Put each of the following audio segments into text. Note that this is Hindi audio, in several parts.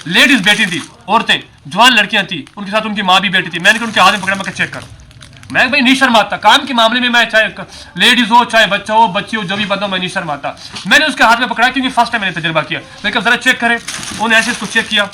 लेडीज बैठी थी, औरतें, जवान लड़कियां थी, उनके साथ उनकी माँ भी बैठी थी। मैंने कहा उनके हाथ में पकड़ा, मैं चेक कर। मैं भाई नहीं शर्माता, काम के मामले में मैं चाहे लेडीज हो चाहे बच्चा हो बच्ची हो जो भी बंदा, मैं नहीं शर्माता। मैंने उसके हाथ में पकड़ा क्योंकि फर्स्ट टाइम मैंने तजुर्बा किया। मैंने कहा जरा चेक करें, उन्होंने ऐसे इसको चेक किया,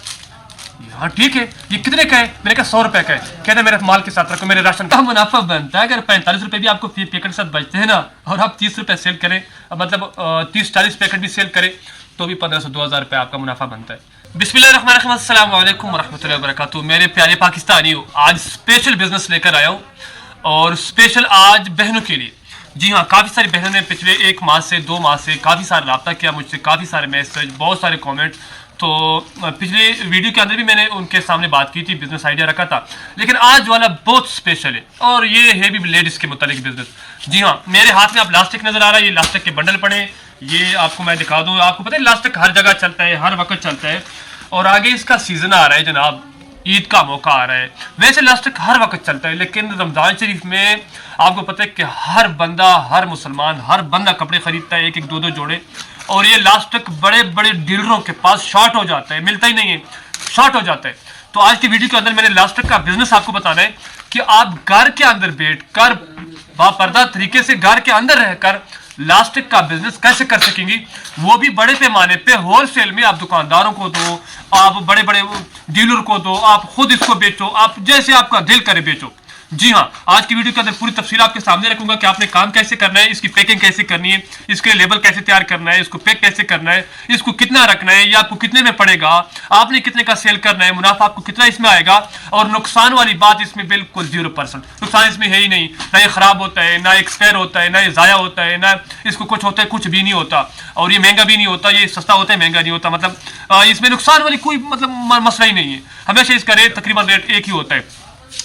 हाँ ठीक है, ये कितने का है? मैंने कहा 100 रुपए का है। कहते मेरे माल के साथ रखो, मेरे राशन का मुनाफा बनता है। अगर 45 रुपए भी आपको पैकेट के साथ बचते हैं ना, और आप 30 रुपए सेल करें, मतलब 30-40 पैकेट भी सेल करें, तो भी 1500-2000 रुपए आपका मुनाफा बनता है। बिस्मिल्लाहिर्रहमानिर्रहीम, अस्सलाम वालेकुम वरहमतुल्लाहि वबरकातुहू। मेरे प्यारे पाकिस्तानी हो, आज स्पेशल बिजनेस लेकर आया हूँ, और स्पेशल आज बहनों के लिए। जी हाँ, काफ़ी सारी बहनों ने पिछले 1 माह से 2 माह से काफ़ी सारा रब्ता किया मुझसे, काफ़ी सारे मैसेज, बहुत सारे कमेंट। तो पिछले वीडियो के अंदर भी मैंने उनके सामने बात की थी, बिजनेस आइडिया रखा था, लेकिन आज वाला बहुत स्पेशल है, और ये है भी लेडीज़ के मुतालिक बिजनेस। जी हाँ, मेरे हाथ में आप लास्टिक नज़र आ रहा है, ये लास्टिक के बंडल पड़े, ये आपको मैं दिखा दूँ। आपको पता है लास्टिक हर जगह चलता है, हर वक्त चलता है, और आगे इसका सीज़न आ रहा है जनाब, ईद का मौका आ रहा है। वैसे लास्टिक हर वक्त चलता है, लेकिन रमज़ान शरीफ में आपको पता है कि हर बंदा, हर मुसलमान, हर बंदा कपड़े खरीदता है, 1-1 2-2 जोड़े, और ये लास्टिक बड़े बड़े डीलरों के पास शॉर्ट हो जाता है, मिलता ही नहीं है, शॉर्ट हो जाता है। तो आज की वीडियो के अंदर मैंने लास्टिक का बिजनेस आपको बताना है कि आप घर के अंदर बैठ कर बापर्दा तरीके से घर के अंदर रहकर लास्टिक का बिजनेस कैसे कर सकेंगी, वो भी बड़े पैमाने पे होलसेल में। आप दुकानदारों को दो, आप बड़े बड़े डीलर को दो, आप खुद इसको बेचो, आप जैसे आपका दिल करे बेचो। जी हाँ, आज की वीडियो के अंदर पूरी तफसील आपके सामने रखूंगा कि आपने काम कैसे करना है, इसकी पैकिंग कैसे करनी है, इसके लेबल कैसे तैयार करना है, इसको पैक कैसे करना है, इसको कितना रखना है, ये आपको कितने में पड़ेगा, आपने कितने का सेल करना है, मुनाफा आपको कितना इसमें आएगा, और नुकसान वाली बात इसमें बिल्कुल 0%। नुकसान इसमें है ही नहीं, ना ये खराब होता है, ना एक्सपायर होता है, ना ये ज़ाया होता है, ना इसको कुछ होता है, कुछ भी नहीं होता, और ये महंगा भी नहीं होता, ये सस्ता होता है, महंगा नहीं होता। मतलब इसमें नुकसान वाली कोई मतलब मसला ही नहीं है, हमेशा इसका रेट तकरीबन रेट एक ही होता है।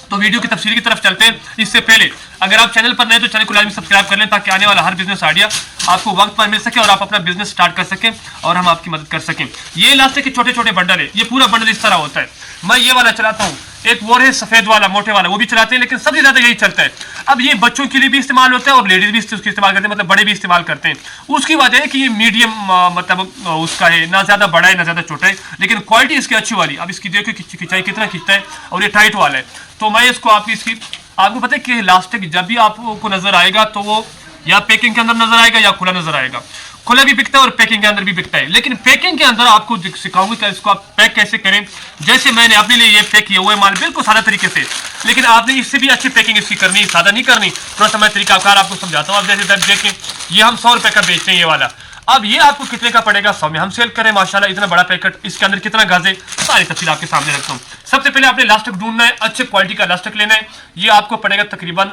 तो वीडियो की तफसील की तरफ चलते हैं। इससे पहले अगर आप चैनल पर नए तो चैनल को लाजमी सब्सक्राइब कर लें, ताकि आने वाला हर बिजनेस आइडिया आपको वक्त पर मिल सके और आप अपना बिजनेस स्टार्ट कर सकें और हम आपकी मदद कर सकें। ये इलास्टिक के छोटे छोटे बंडल है, ये पूरा बंडल इस तरह होता है। मैं ये वाला चलाता हूँ, एक वो है सफेद वाला मोटे वाला, वो भी चलाते हैं, लेकिन सबसे ज्यादा यही चलता है। अब ये बच्चों के लिए भी इस्तेमाल होता है और लेडीज भी उसकी इस्तेमाल करते हैं, मतलब बड़े भी इस्तेमाल करते हैं। उसकी वजह है कि ये मीडियम मतलब उसका है, ना ज्यादा बड़ा है ना ज्यादा छोटा है, लेकिन क्वालिटी इसकी अच्छी वाली। अब इसकी देखो खिंचाई कितना खींचता है, और ये टाइट वाला है। तो मैं इसको आपको पता है कि इलास्टिक जब भी आपको नजर आएगा तो वो या पैकिंग के अंदर नजर आएगा या खुला नजर आएगा। खुला भी बिकता है और पैकिंग के अंदर भी बिकता है, लेकिन पैकिंग के अंदर आपको सिखाऊंगा कि इसको आप पैक कैसे करें। जैसे मैंने अपने लिए ये पैक किया हुआ है माल बिल्कुल सादा तरीके से, लेकिन आपने इससे भी अच्छी पैकिंग इसकी करनी, सादा नहीं करनी। थोड़ा सा मैं तरीकाकार आपको समझाता हूँ। आप जैसे देखें, ये हम 100 रुपए का बेचते हैं ये वाला। अब ये आपको कितने का पड़ेगा? 100 में हम सेल करें माशाल्लाह, इतना बड़ा पैकेट, इसके अंदर कितना गाज है, सारी तफसील आपके सामने रखता हूँ। सबसे पहले आपने लास्टिक ढूंढना है, अच्छे क्वालिटी का लास्टिक लेना है। ये आपको पड़ेगा तकरीबन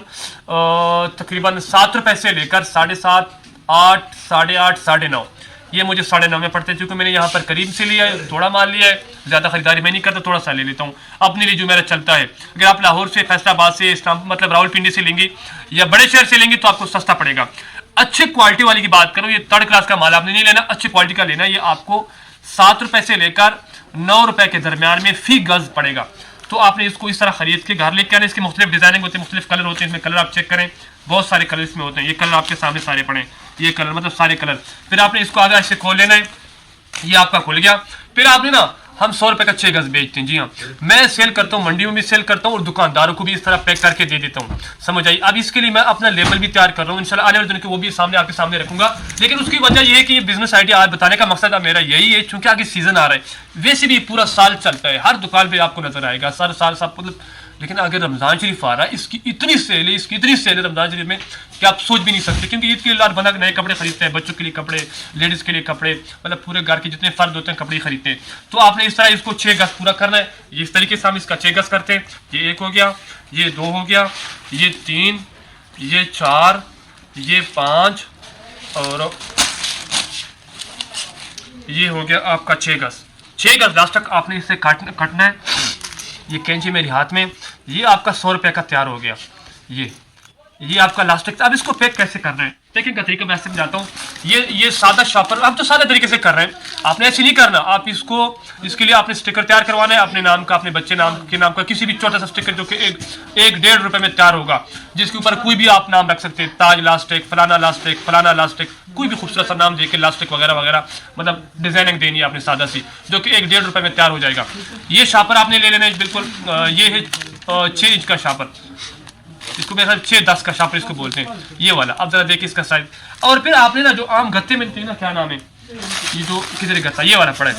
7 रुपए से लेकर 7.5, 8, 8.5, 9.5। ये मुझे 9.5 में पड़ते हैं, क्योंकि मैंने यहाँ पर करीब से लिया है, थोड़ा माल लिया है, ज़्यादा खरीदारी मैं नहीं करता, थोड़ा सा ले लेता हूँ अपने लिए जो मेरा चलता है। अगर आप लाहौर से, फैसलाबाद से, मतलब रावलपिंडी से लेंगे या बड़े शहर से लेंगे तो आपको सस्ता पड़ेगा। अच्छी क्वालिटी वाली की बात करूँ, ये 3rd क्लास का माल आपने नहीं लेना, अच्छी क्वालिटी का लेना। ये आपको 7 रुपए से लेकर 9 रुपए के दरमियान में फी गज पड़ेगा। तो आपने इसको इस तरह खरीद के घर लेके आना। इसके मुख्तलिफ डिजाइनिंग होते हैं, मुख्तलिफ कलर होते हैं, इसमें कलर आप चेक करें, बहुत सारे कलर इसमें होते हैं। ये कलर आपके सामने सारे पड़े, ये कलर मतलब सारे कलर। फिर आपने इसको आगे ऐसे खोल लेना है, ये आपका खुल गया। फिर आपने ना, हम 100 रुपए का 6 गज बेचते हैं। जी हाँ, मैं सेल करता हूँ, मंडी में भी सेल करता हूँ और दुकानदारों को भी इस तरह पैक करके दे देता हूँ, समझ आई। अब इसके लिए मैं अपना लेबल भी तैयार कर रहा हूँ, इंशाल्लाह आने वाले दिन के वो भी आपके सामने रखूंगा। लेकिन उसकी वजह यह है कि ये बिजनेस आइडिया आज बताने का मकसद मेरा यही है, क्योंकि आगे सीजन आ रहा है। वैसे भी पूरा साल चलता है, हर दुकान पर आपको नजर आएगा, साल सब मतलब। लेकिन अगर रमज़ान शरीफ आ रहा है, इसकी इतनी सेल है रमज़ान शरीफ में कि आप सोच भी नहीं सकते। क्योंकि ईद के लिए बंदा नए कपड़े खरीदते हैं, बच्चों के लिए कपड़े, लेडीज़ के लिए कपड़े, मतलब पूरे घर के जितने फर्द होते हैं कपड़े खरीदते हैं। तो आपने इस तरह इसको 6 गज पूरा करना है। इस तरीके से हम इसका 6 गज करते हैं। ये 1 हो गया, ये 2 हो गया, ये 3, ये 4, ये 5, और ये हो गया आपका 6 गज। 6 गज लास्टिक आपने इससे काटना है। ये कैंची मेरे हाथ में, ये आपका 100 रुपए का तैयार हो गया। ये आपका लास्टिक। अब इसको पैक कैसे करना है, पैकिंग का तरीका मैं समझाता हूँ। ये सादा शॉपर आप तो सादा तरीके से कर रहे हैं, आपने ऐसे नहीं करना। आप इसको इसके लिए आपने स्टिकर तैयार करवाना है अपने नाम का, अपने बच्चे नाम के नाम का, किसी भी छोटा सा स्टिकर जो कि एक 1.5 रुपए में तैयार होगा, जिसके ऊपर कोई भी आप नाम रख सकते हैं, ताज लास्टिक, फलाना लास्टिक, फलाना लास्टिक, कोई भी खूबसूरत सा नाम देके लास्टिक वगैरह वगैरह, मतलब डिजाइनिंग देनी है आपने सादा सी, जो कि 1.5 रुपए में तैयार हो जाएगा। ये शापर आपने ले लेना है बिल्कुल। ये है 6 इंच का शापर, इसको मेरे साथ 6-10 का शापर इसको बोलते हैं, ये वाला। अब जरा देखिए इसका साइज। और फिर आपने ना जो आम गत्ते मिलते हैं ना, क्या नाम है ये जो किधर गत्ता, ये वाला पड़ा है,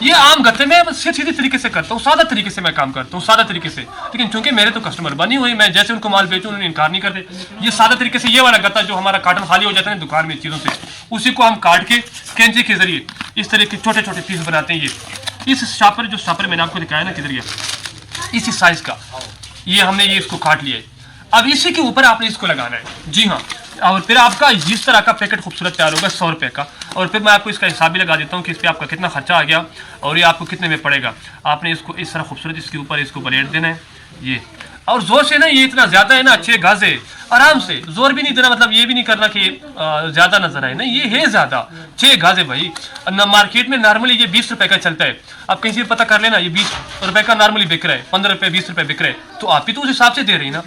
ये आम गत्ते में सीधे तरीके से करता हूँ, सादा तरीके से मैं काम करता हूँ, सादा तरीके से। लेकिन चूंकि मेरे तो कस्टमर बनी हुई, मैं जैसे उनको माल बेचूँ उन्होंने इनकार नहीं करते। ये सादा तरीके से ये वाला गत्ता जो हमारा कार्टन खाली हो जाता है दुकान में चीज़ों से, उसी को हम काट के कैंची के जरिए इस तरह के छोटे छोटे पीस बनाते हैं। ये इस शापर, जो शापर मैंने आपको दिखाया ना किधर गया, इसी साइज का ये हमने ये इसको काट लिया है। अब इसी के ऊपर आपने इसको लगाना है, जी हाँ। और फिर आपका इस तरह का पैकेट खूबसूरत तैयार होगा 100 रुपये का। और फिर मैं आपको इसका हिसाब भी लगा देता हूँ कि इस पर आपका कितना खर्चा आ गया और ये आपको कितने में पड़ेगा। आपने इसको इस तरह खूबसूरत इसके ऊपर इसको ब्लेड देना है, ये और जोर से ना, ये इतना ज्यादा है ना, 6 गज है, आराम से, जोर भी नहीं देना, मतलब ये भी नहीं करना कि ज्यादा नजर आए, नहीं ये है ज्यादा, 6 गज है भाई। मार्केट में नॉर्मली ये 20 रुपए का चलता है, आप कहीं से पता कर लेना, ये 20 रुपए का नॉर्मली बिक रहा है, 15 रुपए 20 रुपए बिक रहा है, तो आप ही तो उस हिसाब से दे रही ना।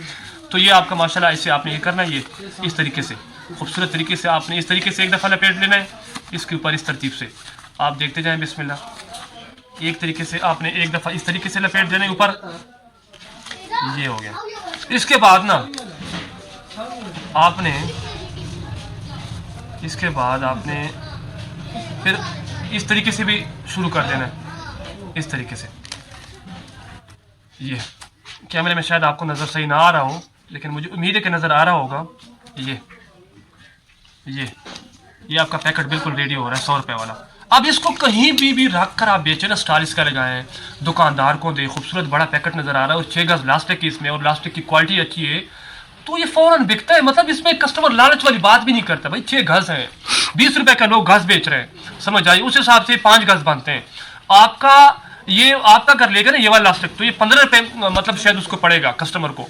तो ये आपका माशाल्लाह ऐसे आपने ये करना है, ये इस तरीके से खूबसूरत तरीके से आपने इस तरीके से एक दफ़ा लपेट लेना है इसके ऊपर, इस तरतीब से आप देखते जाएं, बिस्मिल्लाह। एक तरीके से आपने एक दफ़ा इस तरीके से लपेट देना है ऊपर, ये हो गया। इसके बाद ना आपने फिर इस तरीके से भी शुरू कर देना है, इस तरीके से। ये कैमरे में शायद आपको नज़र सही ना आ रहा हो, लेकिन मुझे उम्मीद है कि नज़र आ रहा होगा। ये आपका पैकेट बिल्कुल रेडी हो रहा है 100 रुपये वाला। अब इसको कहीं भी रख कर आप बेचें ना, स्टाइल इसका लगाएं, दुकानदार को दे, खूबसूरत बड़ा पैकेट नज़र आ रहा है और 6 गज लास्टिक की इसमें, और लास्टिक की क्वालिटी अच्छी है, तो ये फौरन बिकता है। मतलब इसमें कस्टमर लालच वाली बात भी नहीं करता, भाई 6 गज है, 20 रुपए का लोग गज बेच रहे हैं, समझ आइए, उस हिसाब से 5 गज बनते हैं। आपका कर लेगा ना ये वाला लास्टिक, तो ये 15 रुपए मतलब शायद उसको पड़ेगा कस्टमर को,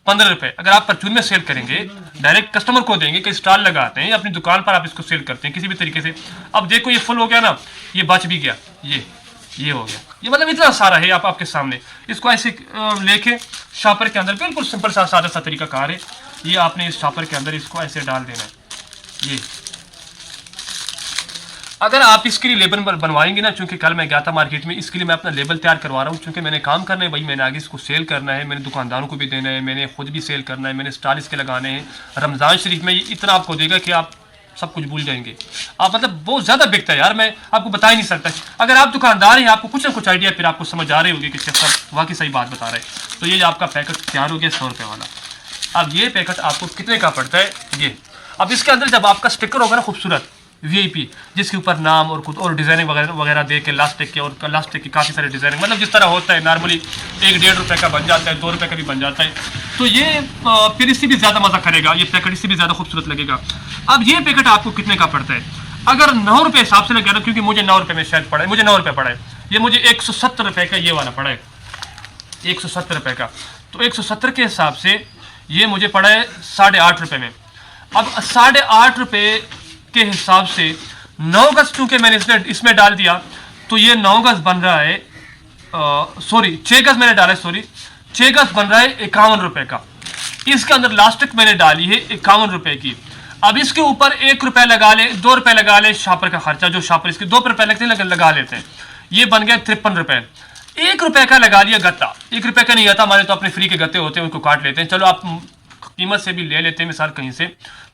15 रुपए। अगर आप परचून में सेल करेंगे, डायरेक्ट कस्टमर को देंगे कि स्टॉल लगाते हैं, अपनी दुकान पर आप इसको सेल करते हैं किसी भी तरीके से। अब देखो ये फुल हो गया ना, ये बच भी गया, ये हो गया, ये मतलब इतना सारा है आपके सामने। इसको ऐसे लेके शॉपर के अंदर, बिल्कुल सिंपल सा सादा सा तरीका कार है, ये आपने इस शॉपर के अंदर इसको ऐसे डाल देना है। ये अगर आप इसके लिए लेबल बनवाएंगे ना, चूंकि कल मैं गया था मार्केट में, इसके लिए मैं अपना लेबल तैयार करवा रहा हूँ, क्योंकि मैंने काम करना है भाई, मैंने आगे इसको सेल करना है, मैंने दुकानदारों को भी देना है, मैंने खुद भी सेल करना है, मैंने स्टॉल इसके लगाने हैं। रमज़ान शरीफ में ये इतना आपको देगा कि आप सब कुछ भूल जाएंगे। आप मतलब बहुत ज़्यादा बिकता है यार, मैं आपको बता ही नहीं सकता। अगर आप दुकानदार हैं, आपको कुछ ना कुछ आइडिया फिर आपको समझ आ रही होगी कि सब वाकई सही बात बता रहे हैं। तो ये आपका पैकेट तैयार हो गया 100 रुपये वाला। अब ये पैकेट आपको कितने का पड़ता है ये, अब इसके अंदर जब आपका स्टिकर होगा ना खूबसूरत VIP, जिसके ऊपर नाम और कुछ और डिजाइनिंग वगैरह दे के लास्टिक के, और लास्टिक की काफ़ी सारे डिजाइनिंग, मतलब जिस तरह होता है नॉर्मली 1-1.5 रुपए का बन जाता है, 2 रुपए का भी बन जाता है, तो ये फिर इससे भी ज़्यादा मज़ा करेगा, ये पैकेट इससे भी ज़्यादा खूबसूरत लगेगा। अब ये पैकेट आपको कितने का पड़ता है, अगर 9 रुपये हिसाब से लगा ना, क्योंकि मुझे 9 रुपये में शायद पड़ा है, मुझे 9 रुपये पड़ा है, ये मुझे 170 रुपये का ये वाला पड़ा है, 170 रुपये का। तो 170 के हिसाब से ये मुझे पड़ा है 8.5 रुपये में। अब 8.5 रुपये के हिसाब से 9 गज चूंकि मैंने इसमें डाल दिया, तो ये 9 गज बन रहा है, सॉरी 6 गज मैंने डाला है, सॉरी 6 गज बन रहा है 51 रुपये का। इसके अंदर लास्टिक मैंने डाली है 51 रुपये की। अब इसके ऊपर 1 रुपये लगा ले, 2 रुपये लगा ले शापर का खर्चा, जो शापर इसके 2 रुपये लगते हैं लगा लेते हैं, ये बन गया 53 रुपये। 1 रुपये का लगा लिया गत्ता, 1 रुपये का नहीं आता, हमारे तो अपने फ्री के गत्ते होते हैं, उनको काट लेते हैं, चलो आप कीमत से भी ले लेते हैं मिसाल कहीं से,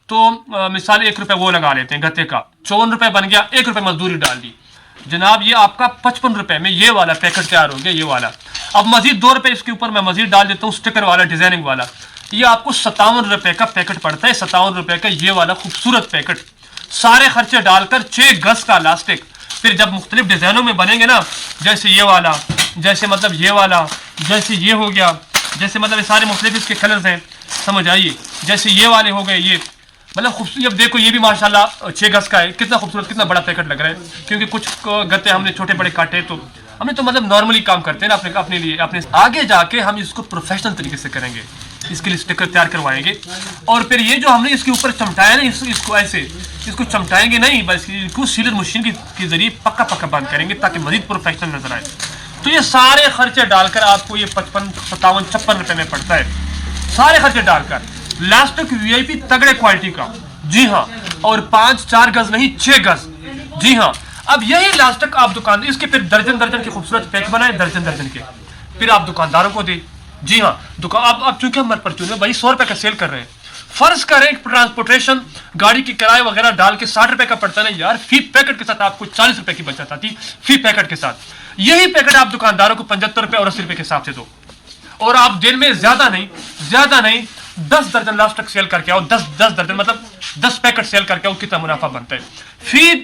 तो मिसाल 1 रुपये वो लगा लेते हैं गत्ते का, 54 रुपये बन गया, 1 रुपये मजदूरी डाल दी जनाब, ये आपका 55 रुपये में ये वाला पैकेट तैयार हो गया, ये वाला। अब मजीद 2 रुपये इसके ऊपर मैं मजीद डाल देता हूँ स्टिकर वाला, डिजाइनिंग वाला, ये आपको 57 रुपये का पैकेट पड़ता है, 57 रुपये का ये वाला खूबसूरत पैकेट, सारे खर्चे डालकर 6 गज का लास्टिक। फिर जब मुख्तलिफ डिजाइनों में बनेंगे ना, जैसे ये वाला, जैसे मतलब ये वाला, जैसे ये हो गया, जैसे मतलब ये सारे मुख्तलिफ इसके कलर्स हैं, समझ आइए, जैसे ये वाले हो गए, ये मतलब खूबसूरत। अब देखो ये भी माशाल्लाह 6 गज का है, कितना खूबसूरत, कितना बड़ा पैकेट लग रहा है, क्योंकि कुछ गत्ते हमने छोटे बड़े काटे, तो हमने तो मतलब नॉर्मली काम करते हैं ना अपने लिए। अपने आगे जाके हम इसको प्रोफेशनल तरीके से करेंगे, इसके लिए स्टिकर तैयार करवाएंगे। और फिर ये जो हमने इसके ऊपर चमटाया ना, इसको ऐसे इसको चमटाएंगे नहीं, बस इसको सीलर मशीन के जरिए पक्का पक्का बंद करेंगे ताकि मजीद प्रोफेशनल नजर आए। तो ये सारे खर्चे डालकर आपको ये 55, 57, 56 रुपए में पड़ता है, सारे खर्चे डालकर। लास्टिक वीआईपी तगड़े क्वालिटी का, जी हाँ, और 5-4 गज नहीं 6 गज, जी हाँ। अब यही लास्टिक आप दुकान, इसके फिर दर्जन दर्जन के खूबसूरत पैक बनाए, दर्जन दर्जन के, फिर आप दुकानदारों को दे, जी हाँ। दुकान अब चूंकि हम परचून में भाई 100 रुपए का सेल कर रहे हैं, फर्ज करें ट्रांसपोर्टेशन गाड़ी की किराए वगैरह डाल के 60 रुपए का पड़ता है यार, फी पैकेट के साथ आपको 40 रुपए की बचत आती फी पैकेट के साथ। यही पैकेट आप दुकानदारों को 75 रुपए और 80 रुपए के हिसाब से दो, और आप दिन में ज्यादा नहीं 10 दर्जन लास्टिक सेल करके आओ, 10 दर्जन मतलब 10 पैकेट सेल करके आओ, कितना मुनाफा बनता है फी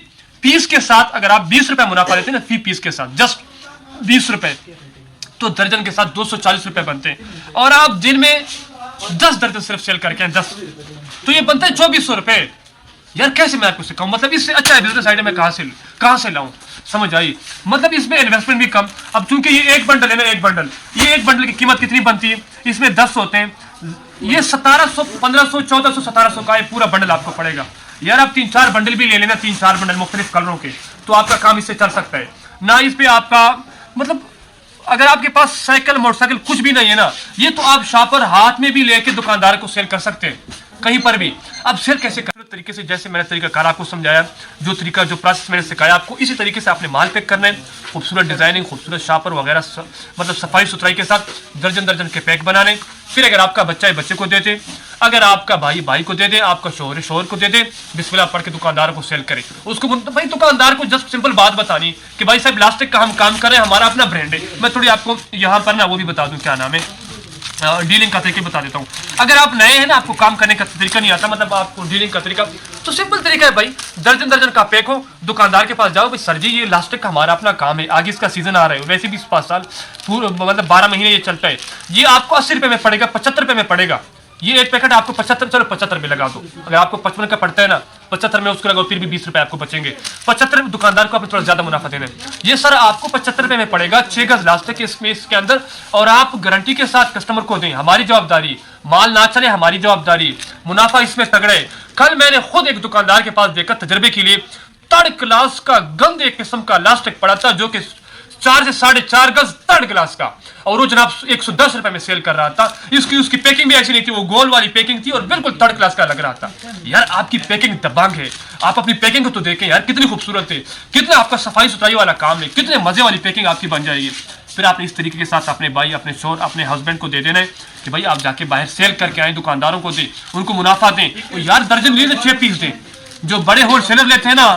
पीस के साथ। अगर आप 20 रुपए मुनाफा लेते हैं ना फी पीस के साथ, जस्ट 20 रुपए, तो दर्जन के साथ 240 रुपए बनते हैं। और आप दिन में 10 दर्जन सिर्फ सेल करके हैं, 10, तो ये बनता है 2400 रुपए। यार कैसे मैं आपको सिखाऊं, मतलब इससे अच्छा बिजनेस आइडिया मैं कहां से लाऊं, समझ आई। मतलब इसमें इन्वेस्टमेंट भी कम। अब चूंकि ये एक बंडल है ना, एक बंडल की कीमत कितनी बनती है, इसमें 10 होते हैं, ये 1700, 1500, 1400, 1700 का ये पूरा बंडल आपको पड़ेगा। यार आप 3-4 बंडल भी ले लेना, 3-4 बंडल मुख्तलिफ कलरों के, तो आपका काम इससे चल सकता है ना। इस पे आपका मतलब अगर आपके पास साइकिल मोटरसाइकिल कुछ भी नहीं है ना, ये तो आप शॉपर हाथ में भी लेके दुकानदार को सेल कर सकते हैं कहीं पर भी। अब सेल कैसे कर तरीके से, जैसे मैंने तरीका कार आपको समझाया, जो प्रोसेस मैंने सिखाया आपको, इसी तरीके से आपने माल पैक करना है, खूबसूरत डिजाइनिंग, खूबसूरत शॉपर वगैरह, मतलब सफाई सुथराई के साथ दर्जन दर्जन के पैक बनाने। फिर अगर आपका बच्चा है बच्चे को दे दे, अगर आपका भाई को दे दे, आपका शोहर शोहर को दे दे, बिस्मिल्लाह पढ़ के दुकानदार को सेल करे। उसको भाई दुकानदार को जस्ट सिंपल बात बतानी कि भाई साहब लास्टिक का हम काम करें, हमारा अपना ब्रांड है। मैं थोड़ी आपको यहाँ पर ना वो भी बता दूं, क्या नाम है, डीलिंग का तरीका बता देता हूँ। अगर आप नए हैं ना, आपको काम करने का तरीका नहीं आता, मतलब आपको डीलिंग का तरीका, तो सिंपल तरीका है भाई, दर्जन दर्जन का पैक हो, दुकानदार के पास जाओ, भाई सर जी ये लास्टिक का हमारा अपना काम है, आगे इसका सीजन आ रहा है, वैसे भी 5 साल पूरा मतलब 12 महीने ये चलता है, ये आपको 80 रुपए में पड़ेगा, 75 रुपए में पड़ेगा। ये एक पैकेट आपको 75, चलो 75 में लगा दो। अगर आपको 55 का पड़ता है ना, 75 में उसको लगाओ, फिर भी 20 रुपए आपको बचेंगे। 75 दुकानदार को आपको थोड़ा ज्यादा मुनाफा देना है। ये सर आपको 75 रुपए में पड़ेगा, 6 गज लास्टिक इसमें इसके अंदर, और आप गारंटी के साथ कस्टमर को दें, हमारी जवाबदारी, माल ना चले हमारी जवाबदारी, मुनाफा इसमें तगड़ा है। कल मैंने खुद एक दुकानदार के पास देखा तजर्बे के लिए, 3rd क्लास का गंदे किस्म का लास्टिक पड़ा था, जो कि 4 से 4.5 गज 3rd क्लास का, और वो जनाब 110 रुपए में सेल कर रहा था। उसकी पैकिंग भी ऐसी नहीं थी, वो गोल वाली पैकिंग थी और बिल्कुल 3rd क्लास का लग रहा था। यार आपकी पैकिंग दबंग है, आप अपनी पैकिंग को तो देखें यार, कितनी खूबसूरत है, कितना आपका सफाई सुथराई वाला काम है, कितने मजे वाली पैकिंग आपकी बन जाएगी। फिर आपने इस तरीके के साथ अपने भाई, अपने शोहर, अपने हस्बैंड को दे देना है कि भाई आप जाके बाहर सेल करके आए, दुकानदारों को दें, उनको मुनाफा दें। तो यार दर्जन लिए तो 6 पीस दें। जो बड़े होलसेलर लेते हैं ना,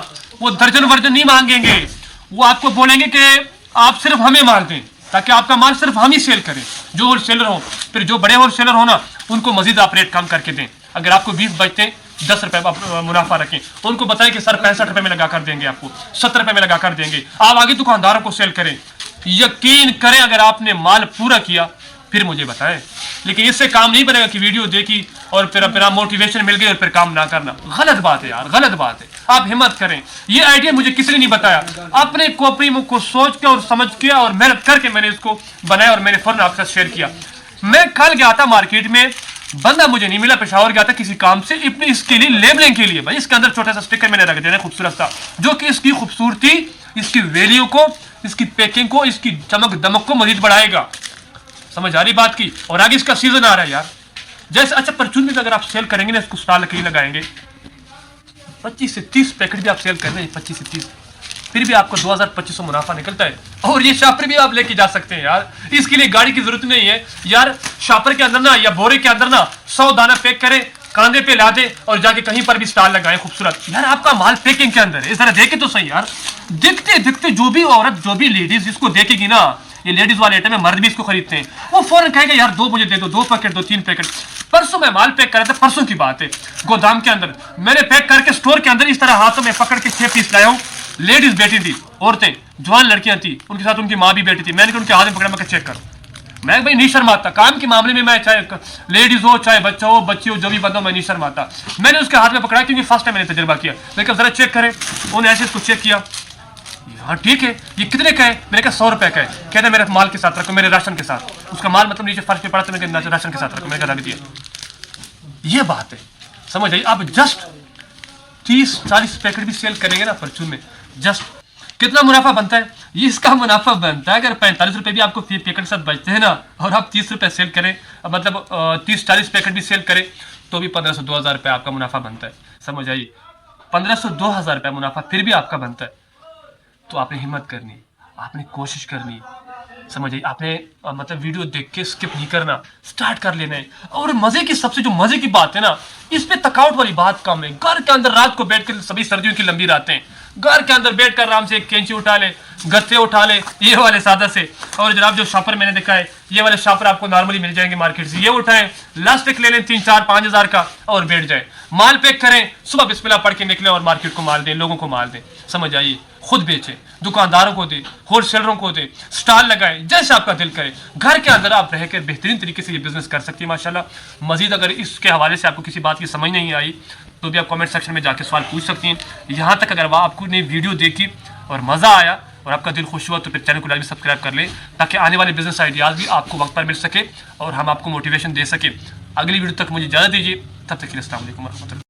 वो दर्जन वर्जन नहीं मांगेंगे, वो आपको बोलेंगे कि आप सिर्फ हमें माल दें, ताकि आपका माल सिर्फ हम ही सेल करें, जो होलसेलर हो। फिर जो बड़े होलसेलर हो ना, उनको मजीद आप रेट कम करके दें। अगर आपको 20 बचते हैं, 10 रुपए मुनाफा रखें, उनको बताएं कि सर 65 रुपए में लगा कर देंगे, आपको 70 रुपए में लगा कर देंगे। आप आगे दुकानदारों को सेल करें। यकीन करें, अगर आपने माल पूरा किया फिर मुझे बताएं। लेकिन इससे काम नहीं बनेगा कि वीडियो देखी और फिर मोटिवेशन मिल गई और फिर काम ना करना। गलत बात है यार, गलत बात है। आप हिम्मत करें। ये आइडिया मुझे किसी ने नहीं बताया, अपने कोपरी मुख को सोच के और समझ के और मेहनत करके मैंने इसको बनाया और मैंने फौरन आपके साथ शेयर किया। मैं कल गया था मार्केट में, बंदा मुझे नहीं मिला, पेशावर गया था किसी काम से, इसके लिए लेबलिंग के लिए। भाई इसके अंदर छोटा सा स्टिकर मैंने रख दिया खूबसूरत सा, जो कि इसकी खूबसूरती, इसकी वैल्यू को, इसकी पैकिंग को, इसकी चमक दमक को मजीद बढ़ाएगा। समझ आ रही बात की। और आगे इसका सीजन आ रहा है यार, जैसे अच्छा परचून में अगर आप सेल करेंगे ना, इसको स्टॉल लकड़ी लगाएंगे, 25 से 30 पैकेट भी आप सेल कर रहे हैं, 25 से 30, फिर भी आपको 2200 मुनाफा निकलता है। और ये शॉपर भी आप लेके जा सकते हैं यार, इसके लिए गाड़ी की जरूरत नहीं है यार। शॉपर के अंदर ना या बोरे के अंदर ना 100 दाना पैक करें, कांधे पे ला दे और जाके कहीं पर भी स्टॉल लगाए खूबसूरत। यार आपका माल पैकिंग के अंदर है, इस तरह देखे तो सही यार। दिखते दिखते जो भी औरत, जो भी लेडीज इसको देखेगी ना, ये लेडीज वाले आइटम है, मर्द भी इसको खरीदते हैं, वो फौरन कहेगा यार 2 मुझे दे दो, 2 पैकेट दो, 3 पैकेट। परसों मैं माल पैक कर रहा था, परसों की बात है, गोदाम के अंदर मैंने पैक करके स्टोर के अंदर इस तरह हाथों में पकड़ के 6 पीस लाया हूँ। लेडीज बैठी थी, औरतें, जवान लड़कियां थी, उनके साथ उनकी माँ भी बैठी थी। मैंने उनके हाथ में पकड़ा, मैं चेक कर, मैं भाई नहीं शर्माता काम के मामले में। मैं चाहे लेडीज हो, चाहे बच्चा हो, बच्ची हो, जो भी बंदा हो, मैं नहीं शर्माता। मैंने उसके हाथ में पकड़ा क्योंकि फर्स्ट टाइम मैंने तजुर्बा किया। लेकिन जरा चेक करें, उन्होंने ऐसे इसको चेक किया, हाँ ठीक है, ये कितने का है? मैंने कहा 100 रुपए का है। कहता है मेरे माल के साथ रखो, मेरे राशन के साथ। उसका माल मतलब नीचे फर्श पे पड़ा, तो मैंने राशन के साथ रखो, मैंने कहा रख दिया। ये बात है, समझ आई। आप जस्ट 30-40 पैकेट भी सेल करेंगे ना परचून में, जस्ट कितना मुनाफा बनता है? ये इसका मुनाफा बनता है, अगर 45 रुपए भी आपको पैकेट के साथ बचते हैं ना, और आप 30 रुपए सेल करें, मतलब 30-40 पैकेट भी सेल करें, तो भी 1500-2000 रुपये आपका मुनाफा बनता है। समझ आइए, 1500-2000 रुपये मुनाफा फिर भी आपका बनता है। तो आपने हिम्मत करनी, आपने कोशिश करनी, समझिए। आपने मतलब वीडियो देख के स्किप नहीं करना, स्टार्ट कर लेना है। और मजे की, सबसे जो मजे की बात है ना, इस पे थकावट वाली बात कम है। घर के अंदर रात को बैठकर, सभी सर्दियों की लंबी रातें, घर के अंदर बैठकर आराम से एक कैंची उठा ले, गत्ते उठा ले, ये वाले सादा से। और जनाब जो शॉपर मैंने देखा है, ये वाले शॉपर आपको नॉर्मली मिल जाएंगे मार्केट से, ये उठाएं, लास्ट एक ले लें 3-4-5 हजार का, और बैठ जाए। माल पैक करें, सुबह बिस्मिल्लाह पढ़ के निकले और मार्केट को माल दें, लोगों को माल दें। समझ आइए, खुद बेचे, दुकानदारों को दे, होलसेलरों को दे, स्टॉल लगाए, जैसे आपका दिल करे। घर के अंदर आप रहकर बेहतरीन तरीके से ये बिजनेस कर सकती है माशाल्लाह। मजीद अगर इसके हवाले से आपको किसी बात की समझ नहीं आई, तो भी आप कमेंट सेक्शन में जाके सवाल पूछ सकती हैं। यहाँ तक अगर आपको ने वीडियो देखी और मज़ा आया और आपका दिल खुश हुआ, तो फिर चैनल को लाइक सब्सक्राइब कर ले, ताकि आने वाले बिजनेस आइडियाज़ भी आपको वक्त पर मिल सके और हम आपको मोटिवेशन दे सके। अगली वीडियो तक मुझे इजाज़त दीजिए, तब तक के लिए अस्सलाम वालेकुम।